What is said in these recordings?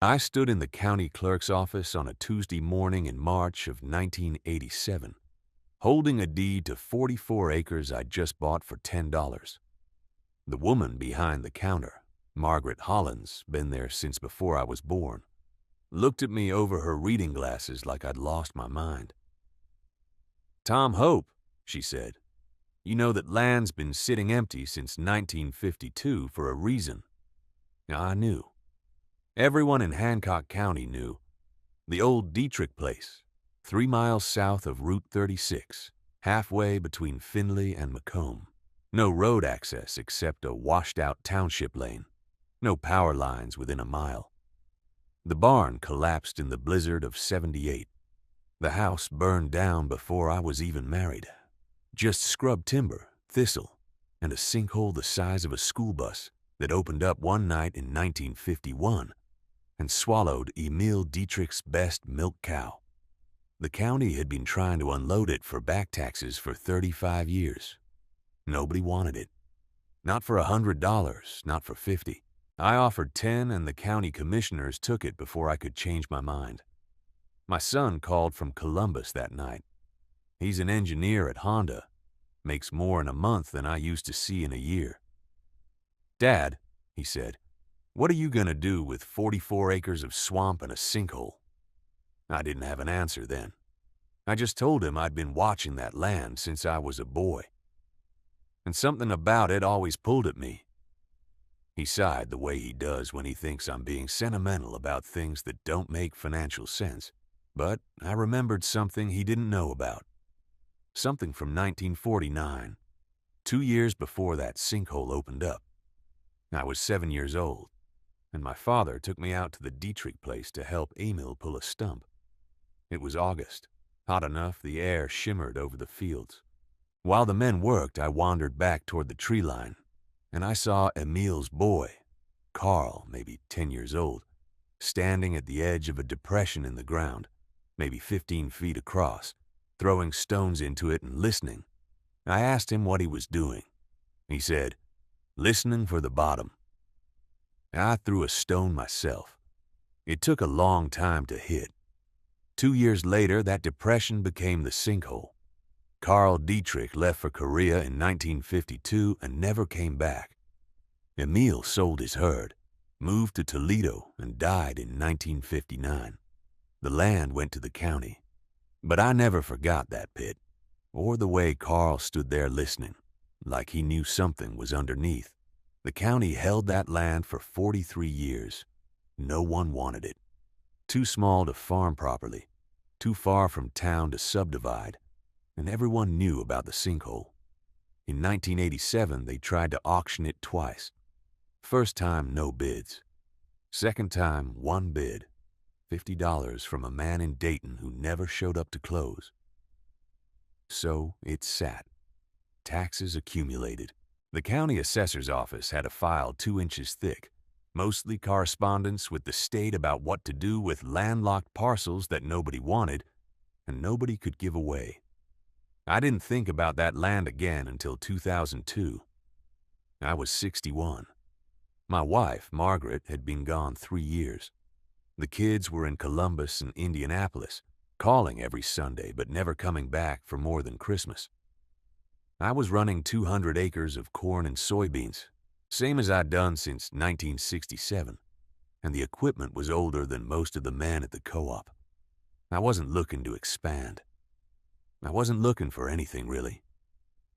I stood in the county clerk's office on a Tuesday morning in March of 1987, holding a deed to 44 acres I'd just bought for $10. The woman behind the counter, Margaret Hollins, been there since before I was born, looked at me over her reading glasses like I'd lost my mind. "Tom Hope," she said, "you know that land's been sitting empty since 1952 for a reason." I knew. Everyone in Hancock County knew. The old Dietrich place, 3 miles south of Route 36, halfway between Findlay and Macomb. No road access except a washed-out township lane. No power lines within a mile. The barn collapsed in the blizzard of '78. The house burned down before I was even married. Just scrub timber, thistle, and a sinkhole the size of a school bus that opened up one night in 1951 and swallowed Emil Dietrich's best milk cow. The county had been trying to unload it for back taxes for 35 years. Nobody wanted it. Not for $100, not for 50. I offered 10 and the county commissioners took it before I could change my mind. My son called from Columbus that night. He's an engineer at Honda. Makes more in a month than I used to see in a year. "Dad," he said, "what are you going to do with 44 acres of swamp and a sinkhole?" I didn't have an answer then. I just told him I'd been watching that land since I was a boy. And something about it always pulled at me. He sighed the way he does when he thinks I'm being sentimental about things that don't make financial sense. But I remembered something he didn't know about. Something from 1949, 2 years before that sinkhole opened up. I was 7 years old, and my father took me out to the Dietrich place to help Emil pull a stump. It was August, hot enough the air shimmered over the fields. While the men worked, I wandered back toward the tree line, and I saw Emil's boy, Carl, maybe 10 years old, standing at the edge of a depression in the ground, maybe 15 feet across, throwing stones into it and listening. I asked him what he was doing. He said, "Listening for the bottom." I threw a stone myself. It took a long time to hit. 2 years later, that depression became the sinkhole. Carl Dietrich left for Korea in 1952 and never came back. Emil sold his herd, moved to Toledo, and died in 1959. The land went to the county. But I never forgot that pit, or the way Carl stood there listening, like he knew something was underneath. The county held that land for 43 years. No one wanted it. Too small to farm properly, too far from town to subdivide, and everyone knew about the sinkhole. In 1987, they tried to auction it twice. First time, no bids. Second time, one bid. $50 from a man in Dayton who never showed up to close. So it sat. Taxes accumulated. The county assessor's office had a file 2 inches thick, mostly correspondence with the state about what to do with landlocked parcels that nobody wanted and nobody could give away. I didn't think about that land again until 2002. I was 61. My wife, Margaret, had been gone 3 years. The kids were in Columbus and Indianapolis, calling every Sunday but never coming back for more than Christmas. I was running 200 acres of corn and soybeans, same as I'd done since 1967, and the equipment was older than most of the men at the co-op. I wasn't looking to expand. I wasn't looking for anything, really.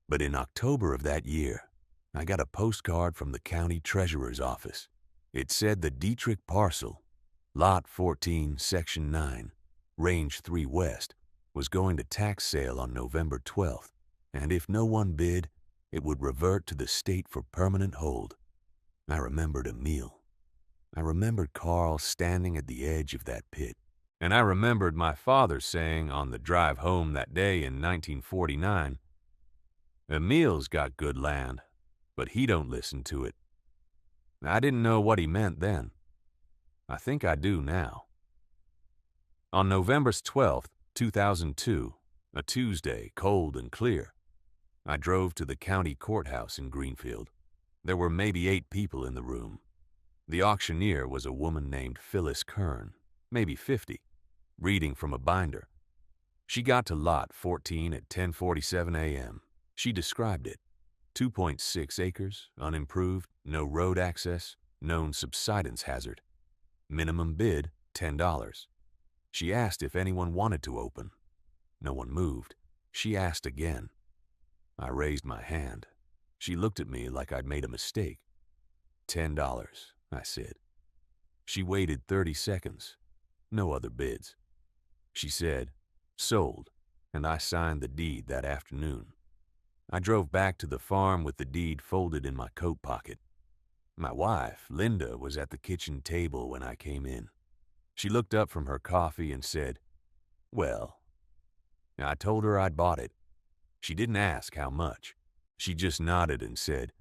But in October of that year, I got a postcard from the county treasurer's office. It said the Dietrich parcel, Lot 14, Section 9, Range 3 West, was going to tax sale on November 12th, and if no one bid, it would revert to the state for permanent hold. I remembered Emil. I remembered Carl standing at the edge of that pit. And I remembered my father saying on the drive home that day in 1949, "Emil's got good land, but he don't listen to it." I didn't know what he meant then. I think I do now. On November 12th, 2002, a Tuesday, cold and clear, I drove to the county courthouse in Greenfield. There were maybe 8 people in the room. The auctioneer was a woman named Phyllis Kern, maybe 50, reading from a binder. She got to lot 14 at 10:47 a.m. She described it. 2.6 acres, unimproved, no road access, known subsidence hazard. Minimum bid, $10. She asked if anyone wanted to open. No one moved. She asked again. I raised my hand. She looked at me like I'd made a mistake. $10, I said. She waited 30 seconds. No other bids. She said, sold, and I signed the deed that afternoon. I drove back to the farm with the deed folded in my coat pocket. My wife, Linda, was at the kitchen table when I came in. She looked up from her coffee and said, well, I told her I'd bought it. She didn't ask how much. She just nodded and said,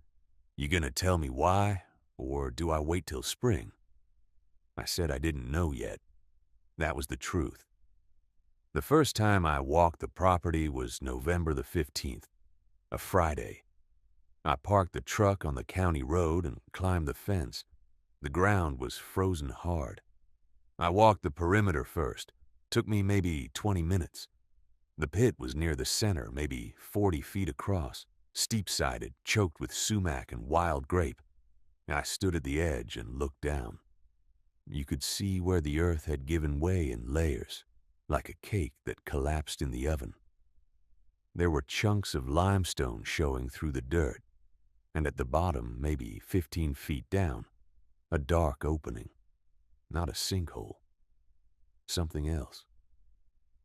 you gonna tell me why, or do I wait till spring? I said I didn't know yet. That was the truth. The first time I walked the property was November the 15th, a Friday. I parked the truck on the county road and climbed the fence. The ground was frozen hard. I walked the perimeter first. Took me maybe 20 minutes. The pit was near the center, maybe 40 feet across, steep-sided, choked with sumac and wild grape. I stood at the edge and looked down. You could see where the earth had given way in layers, like a cake that collapsed in the oven. There were chunks of limestone showing through the dirt, and at the bottom, maybe 15 feet down, a dark opening. Not a sinkhole. Something else.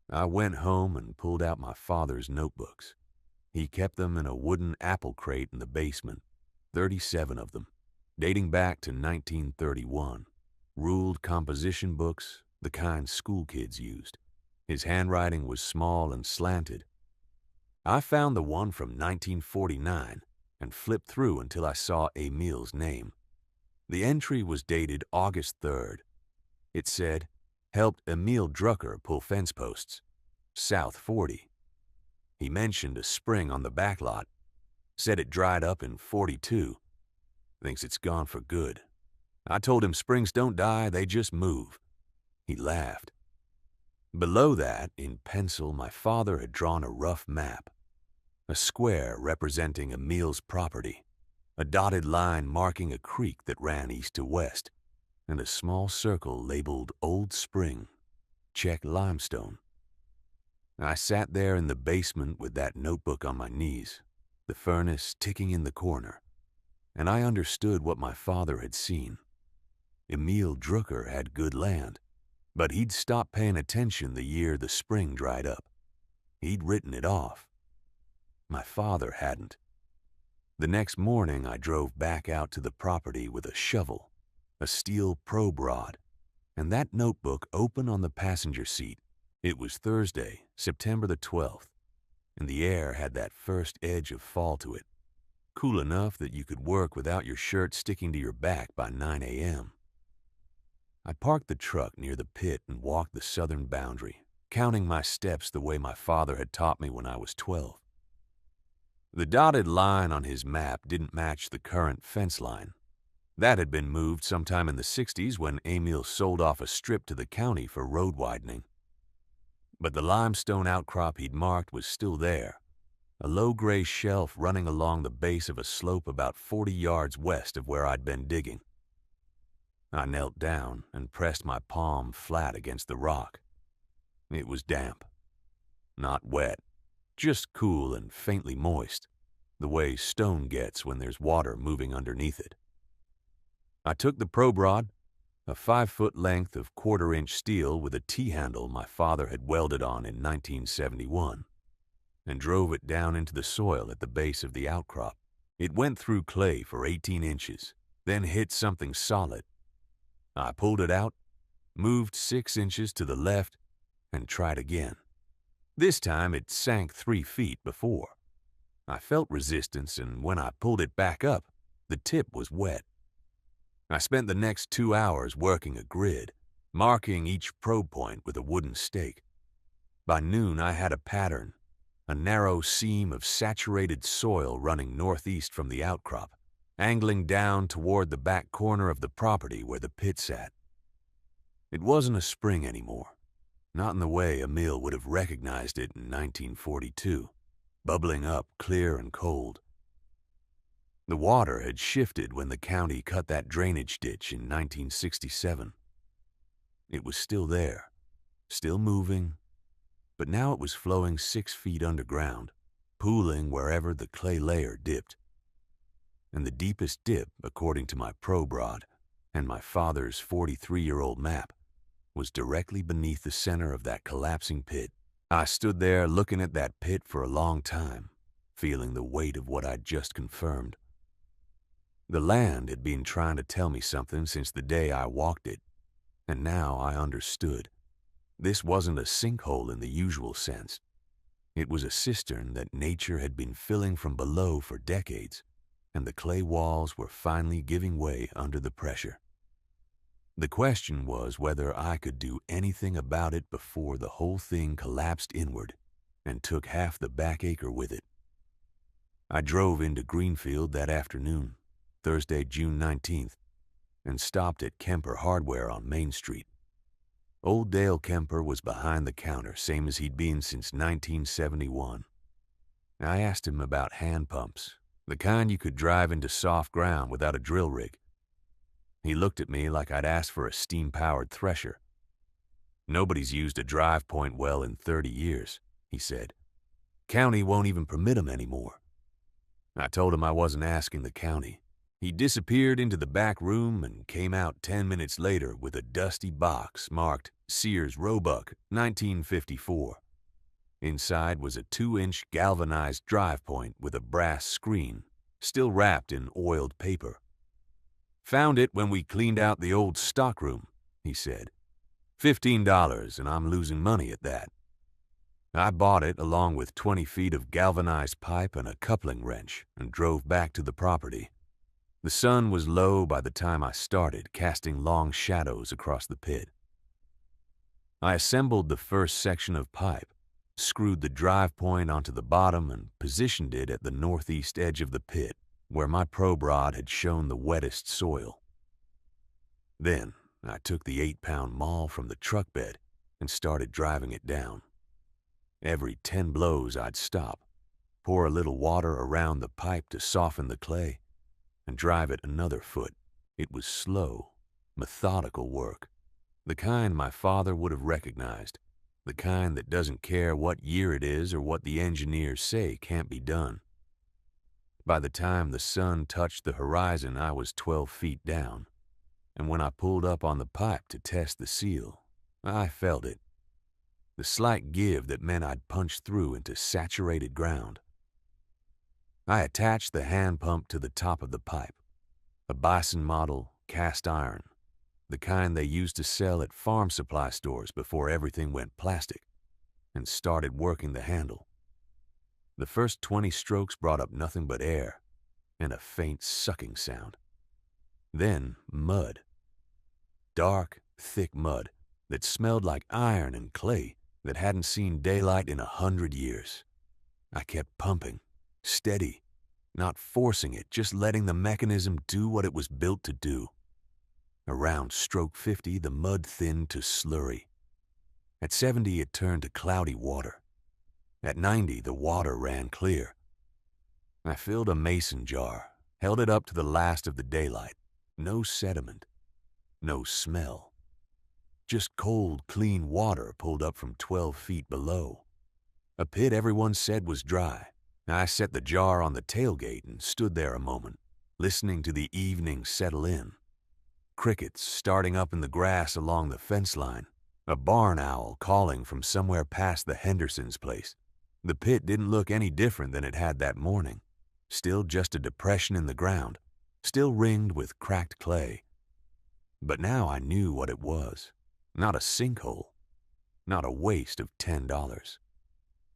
I went home and pulled out my father's notebooks. He kept them in a wooden apple crate in the basement, 37 of them, dating back to 1931. Ruled composition books, the kind school kids used. His handwriting was small and slanted. I found the one from 1949 and flipped through until I saw Emil's name. The entry was dated August 3rd. It said, helped Emil Drucker pull fence posts. South 40. He mentioned a spring on the back lot. Said it dried up in 42. Thinks it's gone for good. I told him springs don't die, they just move. He laughed. Below that, in pencil, my father had drawn a rough map. A square representing Emil's property, a dotted line marking a creek that ran east to west, and a small circle labeled Old Spring, check limestone. I sat there in the basement with that notebook on my knees, the furnace ticking in the corner, and I understood what my father had seen. Emil Drucker had good land, but he'd stopped paying attention the year the spring dried up. He'd written it off. My father hadn't. The next morning, I drove back out to the property with a shovel, a steel probe rod, and that notebook open on the passenger seat. It was Thursday, September the 12th, and the air had that first edge of fall to it, cool enough that you could work without your shirt sticking to your back by 9 a.m. I parked the truck near the pit and walked the southern boundary, counting my steps the way my father had taught me when I was 12. The dotted line on his map didn't match the current fence line. That had been moved sometime in the 60s when Emil sold off a strip to the county for road widening. But the limestone outcrop he'd marked was still there, a low gray shelf running along the base of a slope about 40 yards west of where I'd been digging. I knelt down and pressed my palm flat against the rock. It was damp. Not wet, just cool and faintly moist, the way stone gets when there's water moving underneath it. I took the probe rod, a 5-foot length of 1/4-inch steel with a T-handle my father had welded on in 1971, and drove it down into the soil at the base of the outcrop. It went through clay for 18 inches, then hit something solid. I pulled it out, moved 6 inches to the left, and tried again. This time it sank 3 feet before. I felt resistance, and when I pulled it back up, the tip was wet. I spent the next 2 hours working a grid, marking each probe point with a wooden stake. By noon I had a pattern, a narrow seam of saturated soil running northeast from the outcrop. angling down toward the back corner of the property where the pit sat. It wasn't a spring anymore, not in the way Emil would have recognized it in 1942, bubbling up clear and cold. The water had shifted when the county cut that drainage ditch in 1967. It was still there, still moving, but now it was flowing 6 feet underground, pooling wherever the clay layer dipped. And the deepest dip, according to my probe rod and my father's 43-year-old map, was directly beneath the center of that collapsing pit. I stood there looking at that pit for a long time, feeling the weight of what I'd just confirmed. The land had been trying to tell me something since the day I walked it, and now I understood. This wasn't a sinkhole in the usual sense. It was a cistern that nature had been filling from below for decades, and the clay walls were finally giving way under the pressure. The question was whether I could do anything about it before the whole thing collapsed inward and took half the back acre with it. I drove into Greenfield that afternoon, Thursday, June 19th, and stopped at Kemper Hardware on Main Street. Old Dale Kemper was behind the counter, same as he'd been since 1971. I asked him about hand pumps, the kind you could drive into soft ground without a drill rig. He looked at me like I'd asked for a steam-powered thresher. "Nobody's used a drive point well in 30 years, he said. "County won't even permit 'em anymore." I told him I wasn't asking the county. He disappeared into the back room and came out 10 minutes later with a dusty box marked Sears Roebuck, 1954. Inside was a 2-inch galvanized drive point with a brass screen, still wrapped in oiled paper. "Found it when we cleaned out the old stockroom," he said. $15, and I'm losing money at that. I bought it along with 20 feet of galvanized pipe and a coupling wrench and drove back to the property. The sun was low by the time I started, casting long shadows across the pit. I assembled the first section of pipe, screwed the drive point onto the bottom, and positioned it at the northeast edge of the pit, where my probe rod had shown the wettest soil. Then I took the 8-pound maul from the truck bed and started driving it down. Every 10 blows I'd stop, pour a little water around the pipe to soften the clay, and drive it another foot. It was slow, methodical work, the kind my father would have recognized, the kind that doesn't care what year it is or what the engineers say can't be done. By the time the sun touched the horizon, I was 12 feet down, and when I pulled up on the pipe to test the seal, I felt it. The slight give that meant I'd punched through into saturated ground. I attached the hand pump to the top of the pipe, a Bison model cast iron, the kind they used to sell at farm supply stores before everything went plastic, and started working the handle. The first 20 strokes brought up nothing but air and a faint sucking sound. Then mud. Dark, thick mud that smelled like iron and clay that hadn't seen daylight in 100 years. I kept pumping, steady, not forcing it, just letting the mechanism do what it was built to do. Around stroke 50, the mud thinned to slurry. At 70, it turned to cloudy water. At 90, the water ran clear. I filled a mason jar, held it up to the last of the daylight. No sediment, no smell. Just cold, clean water pulled up from 12 feet below. A pit everyone said was dry. I set the jar on the tailgate and stood there a moment, listening to the evening settle in. Crickets starting up in the grass along the fence line. A barn owl calling from somewhere past the Hendersons' place. The pit didn't look any different than it had that morning. Still just a depression in the ground, still ringed with cracked clay. But now I knew what it was. Not a sinkhole, not a waste of $10.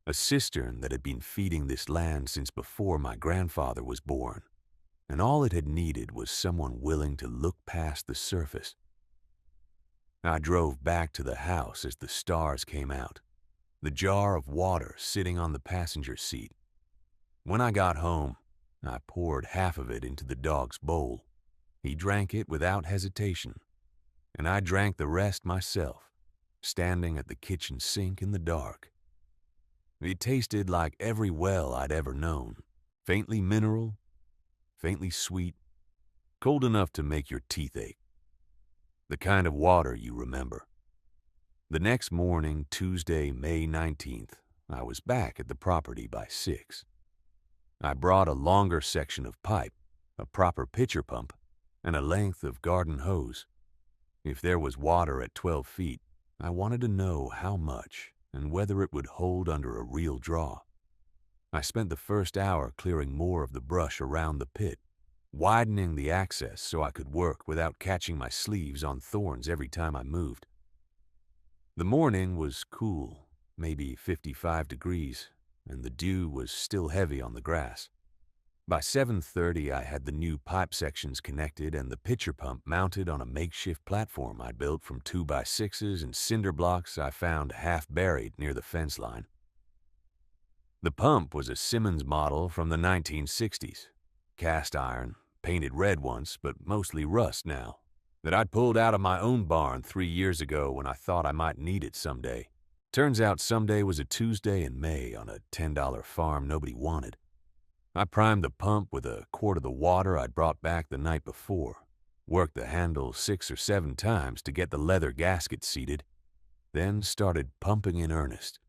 A cistern that had been feeding this land since before my grandfather was born, and all it had needed was someone willing to look past the surface. I drove back to the house as the stars came out, the jar of water sitting on the passenger seat. When I got home, I poured half of it into the dog's bowl. He drank it without hesitation, and I drank the rest myself, standing at the kitchen sink in the dark. It tasted like every well I'd ever known, faintly mineral, faintly sweet, cold enough to make your teeth ache. The kind of water you remember. The next morning, Tuesday, May 19th, I was back at the property by 6. I brought a longer section of pipe, a proper pitcher pump, and a length of garden hose. If there was water at 12 feet, I wanted to know how much and whether it would hold under a real draw. I spent the first hour clearing more of the brush around the pit, widening the access so I could work without catching my sleeves on thorns every time I moved. The morning was cool, maybe 55 degrees, and the dew was still heavy on the grass. By 7:30, I had the new pipe sections connected and the pitcher pump mounted on a makeshift platform I built from 2x6s and cinder blocks I found half buried near the fence line. The pump was a Simmons model from the 1960s, cast iron, painted red once, but mostly rust now, that I'd pulled out of my own barn 3 years ago when I thought I might need it someday. Turns out someday was a Tuesday in May on a $10 farm nobody wanted. I primed the pump with a quart of the water I'd brought back the night before, worked the handle 6 or 7 times to get the leather gasket seated, then started pumping in earnest.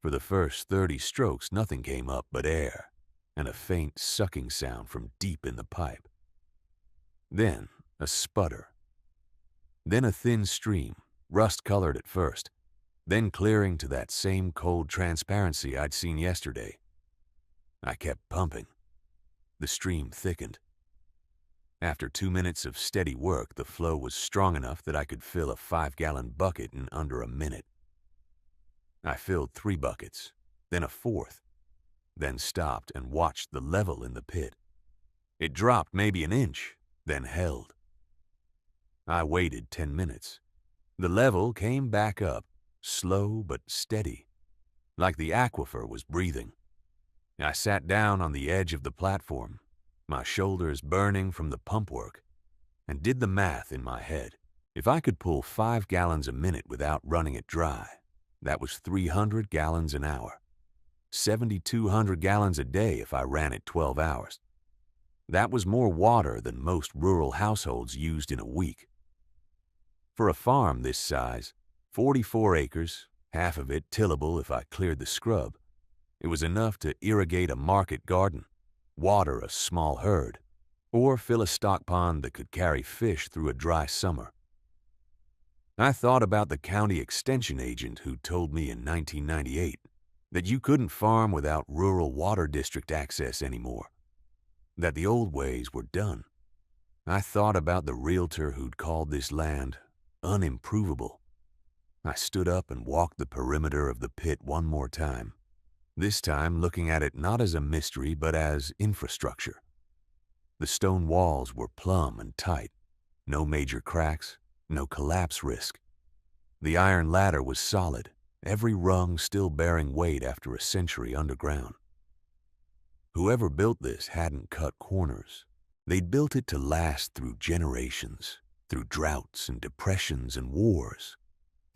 For the first 30 strokes, nothing came up but air and a faint sucking sound from deep in the pipe. Then a sputter. Then a thin stream, rust-colored at first, then clearing to that same cold transparency I'd seen yesterday. I kept pumping. The stream thickened. After 2 minutes of steady work, the flow was strong enough that I could fill a 5-gallon bucket in under a minute. I filled 3 buckets, then a 4th, then stopped and watched the level in the pit. It dropped maybe an inch, then held. I waited 10 minutes. The level came back up, slow but steady, like the aquifer was breathing. I sat down on the edge of the platform, my shoulders burning from the pump work, and did the math in my head. If I could pull 5 gallons a minute without running it dry, that was 300 gallons an hour. 7,200 gallons a day if I ran it 12 hours. That was more water than most rural households used in a week. For a farm this size, 44 acres, half of it tillable if I cleared the scrub, it was enough to irrigate a market garden, water a small herd, or fill a stock pond that could carry fish through a dry summer. I thought about the county extension agent who told me in 1998 that you couldn't farm without rural water district access anymore, that the old ways were done. I thought about the realtor who'd called this land unimprovable. I stood up and walked the perimeter of the pit one more time, this time looking at it not as a mystery but as infrastructure. The stone walls were plumb and tight, no major cracks, no collapse risk. The iron ladder was solid, every rung still bearing weight after a century underground. Whoever built this hadn't cut corners. They'd built it to last through generations, through droughts and depressions and wars,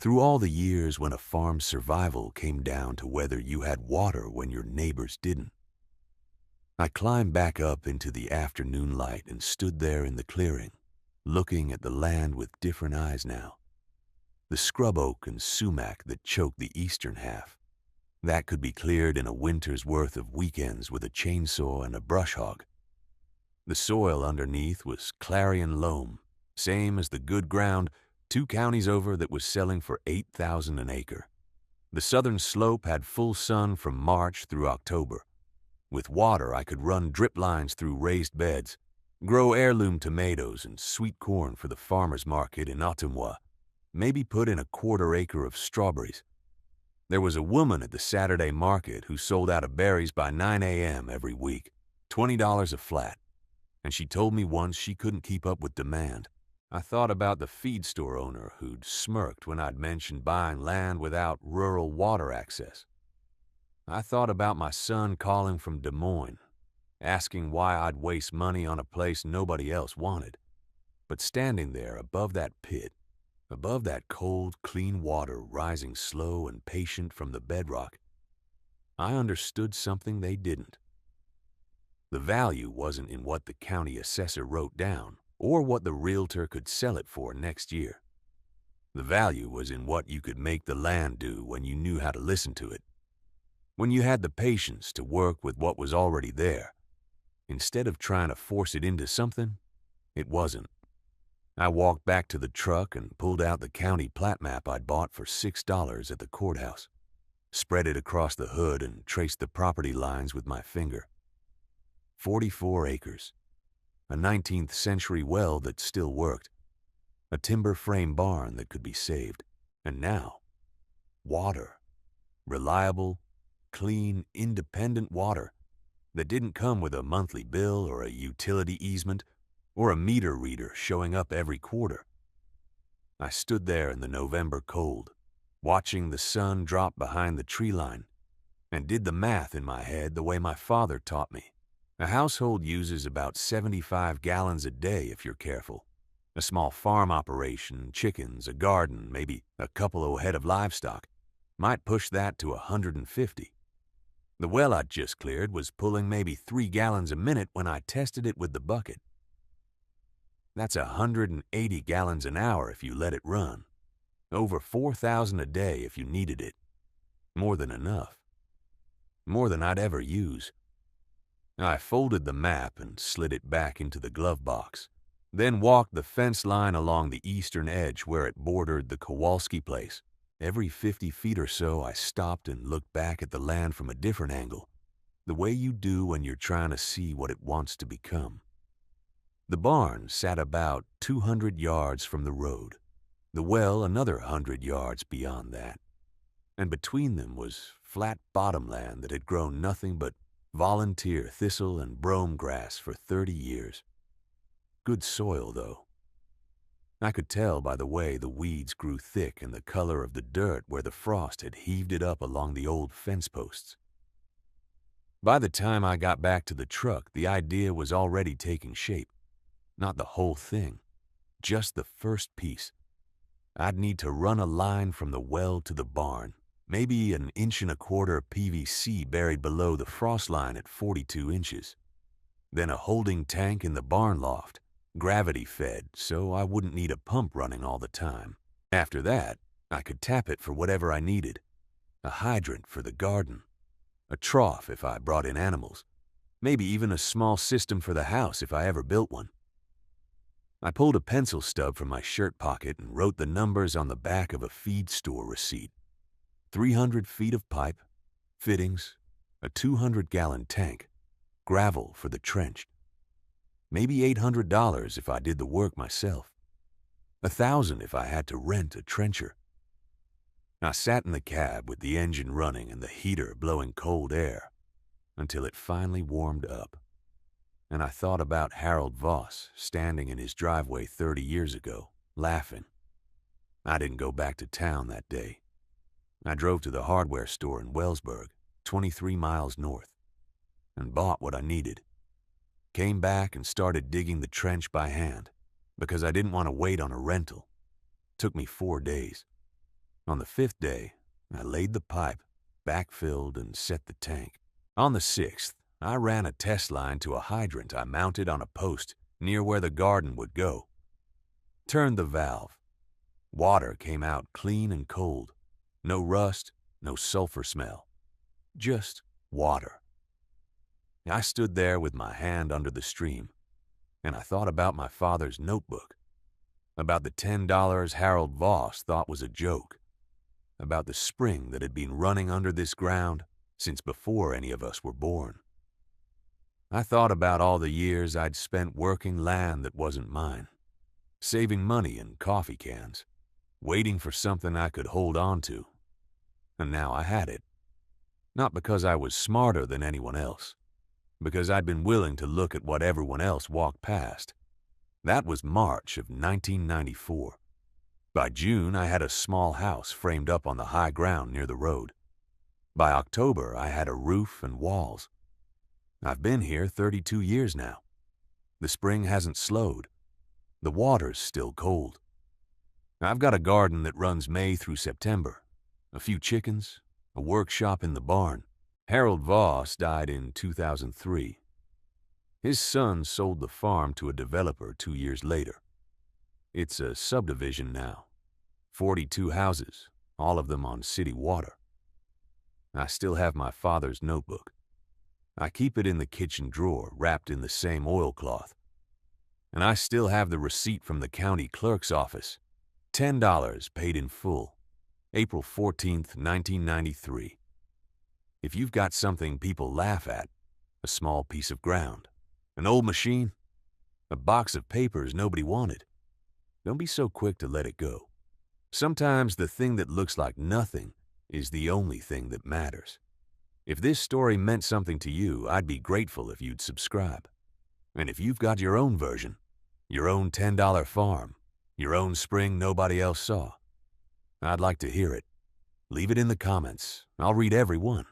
through all the years when a farm's survival came down to whether you had water when your neighbors didn't. I climbed back up into the afternoon light and stood there in the clearing, looking at the land with different eyes now. The scrub oak and sumac that choked the eastern half, that could be cleared in a winter's worth of weekends with a chainsaw and a brush hog. The soil underneath was clarion loam, same as the good ground 2 counties over that was selling for $8,000 an acre. The southern slope had full sun from March through October. With water, I could run drip lines through raised beds, grow heirloom tomatoes and sweet corn for the farmer's market in Ottumwa, maybe put in a 1/4 acre of strawberries. There was a woman at the Saturday market who sold out of berries by 9 a.m. every week, $20 a flat, and she told me once she couldn't keep up with demand. I thought about the feed store owner who'd smirked when I'd mentioned buying land without rural water access. I thought about my son calling from Des Moines, asking why I'd waste money on a place nobody else wanted. But standing there above that pit, above that cold, clean water rising slow and patient from the bedrock, I understood something they didn't. The value wasn't in what the county assessor wrote down or what the realtor could sell it for next year. The value was in what you could make the land do when you knew how to listen to it, when you had the patience to work with what was already there, instead of trying to force it into something it wasn't. I walked back to the truck and pulled out the county plat map I'd bought for $6 at the courthouse, spread it across the hood and traced the property lines with my finger. 44 acres, a 19th century well that still worked, a timber frame barn that could be saved, and now, water. Reliable, clean, independent water that didn't come with a monthly bill or a utility easement or a meter reader showing up every quarter. I stood there in the November cold, watching the sun drop behind the tree line, and did the math in my head the way my father taught me. A household uses about 75 gallons a day if you're careful. A small farm operation, chickens, a garden, maybe a couple of head of livestock, might push that to 150. The well I'd just cleared was pulling maybe 3 gallons a minute when I tested it with the bucket. That's 180 gallons an hour if you let it run. Over 4,000 a day if you needed it. More than enough. More than I'd ever use. I folded the map and slid it back into the glove box, then walked the fence line along the eastern edge where it bordered the Kowalski place. Every 50 feet or so, I stopped and looked back at the land from a different angle, the way you do when you're trying to see what it wants to become. The barn sat about 200 yards from the road, the well another 100 yards beyond that, and between them was flat bottomland that had grown nothing but volunteer thistle and brome grass for 30 years. Good soil, though. I could tell by the way the weeds grew thick and the color of the dirt where the frost had heaved it up along the old fence posts. By the time I got back to the truck, the idea was already taking shape. Not the whole thing, just the first piece. I'd need to run a line from the well to the barn, maybe an 1.25 PVC buried below the frost line at 42 inches. Then a holding tank in the barn loft, gravity-fed, so I wouldn't need a pump running all the time. After that, I could tap it for whatever I needed. A hydrant for the garden. A trough if I brought in animals. Maybe even a small system for the house if I ever built one. I pulled a pencil stub from my shirt pocket and wrote the numbers on the back of a feed store receipt. 300 feet of pipe, fittings, a 200-gallon tank, gravel for the trench. Maybe $800 if I did the work myself. $1,000 if I had to rent a trencher. I sat in the cab with the engine running and the heater blowing cold air until it finally warmed up. And I thought about Harold Voss standing in his driveway 30 years ago, laughing. I didn't go back to town that day. I drove to the hardware store in Wellsburg, 23 miles north, and bought what I needed. Came back and started digging the trench by hand because I didn't want to wait on a rental. Took me 4 days. On the 5th day, I laid the pipe, backfilled, and set the tank. On the 6th, I ran a test line to a hydrant I mounted on a post near where the garden would go. Turned the valve. Water came out clean and cold. No rust, no sulfur smell. Just water. I stood there with my hand under the stream, and I thought about my father's notebook, about the $10 Harold Voss thought was a joke, about the spring that had been running under this ground since before any of us were born. I thought about all the years I'd spent working land that wasn't mine, saving money in coffee cans, waiting for something I could hold on to. And now I had it. Not because I was smarter than anyone else, because I'd been willing to look at what everyone else walked past. That was March of 1994. By June, I had a small house framed up on the high ground near the road. By October, I had a roof and walls. I've been here 32 years now. The spring hasn't slowed. The water's still cold. I've got a garden that runs May through September, a few chickens, a workshop in the barn. Harold Voss died in 2003. His son sold the farm to a developer 2 years later. It's a subdivision now. 42 houses, all of them on city water. I still have my father's notebook. I keep it in the kitchen drawer, wrapped in the same oilcloth. And I still have the receipt from the county clerk's office. $10 paid in full. April 14th, 1993. If you've got something people laugh at, a small piece of ground, an old machine, a box of papers nobody wanted, don't be so quick to let it go. Sometimes the thing that looks like nothing is the only thing that matters. If this story meant something to you, I'd be grateful if you'd subscribe. And if you've got your own version, your own $10 farm, your own spring nobody else saw, I'd like to hear it. Leave it in the comments. I'll read every one.